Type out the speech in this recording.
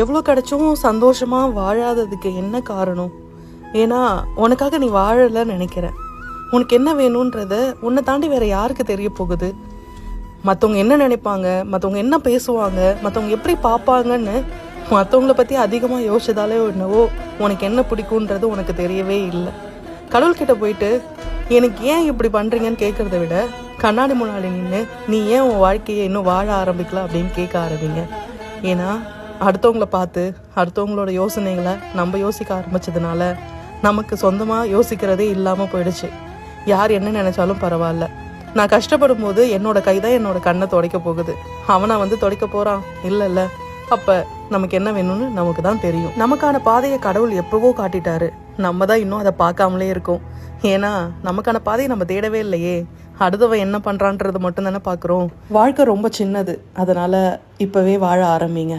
எவ்வளோ கிடைச்சும் சந்தோஷமாக வாழாததுக்கு என்ன காரணம்? ஏன்னா உனக்காக நீ வாழலைன்னு நினைக்கிறேன். உனக்கு என்ன வேணுன்றத உன்னை தாண்டி வேற யாருக்கு தெரிய போகுது? மற்றவங்க என்ன நினைப்பாங்க, மற்றவங்க என்ன பேசுவாங்க, மற்றவங்க எப்படி பார்ப்பாங்கன்னு மற்றவங்கள பற்றி அதிகமாக யோசிச்சதாலே என்னவோ உனக்கு என்ன பிடிக்குன்றது உனக்கு தெரியவே இல்லை. கடவுள்கிட்ட போயிட்டு எனக்கு ஏன் இப்படி பண்ணுறீங்கன்னு கேட்குறத விட கண்ணாடி முன்னாடி நின்று நீ ஏன் உன் வாழ்க்கையை இன்னும் வாழ ஆரம்பிக்கல அப்படின்னு கேட்க ஆரம்பிங்க. ஏன்னா அடுத்தவங்கள பார்த்து அடுத்தவங்களோட யோசனைகளை நம்ம யோசிக்க ஆரம்பிச்சதுனால நமக்கு சொந்தமாக யோசிக்கிறதே இல்லாமல் போயிடுச்சு. யார் என்ன நினைச்சாலும் பரவாயில்ல, நான் கஷ்டப்படும் போது என்னோட கை தான் என்னோட கண்ணை துடைக்க போகுது. அவனா வந்து துடைக்க போறான் இல்லைல்ல. அப்ப நமக்கு என்ன வேணும்னு நமக்கு தான் தெரியும். நமக்கான பாதையை கடவுள் எப்பவோ காட்டிட்டாரு, நம்ம தான் இன்னும் அதை பார்க்காமலே இருக்கோம். ஏன்னா நமக்கான பாதையை நம்ம தேடவே இல்லையே. அடுத்தவன் என்ன பண்றான்றது மட்டும் தானே பார்க்குறோம். வாழ்க்கை ரொம்ப சின்னது, அதனால இப்பவே வாழ ஆரம்பிங்க.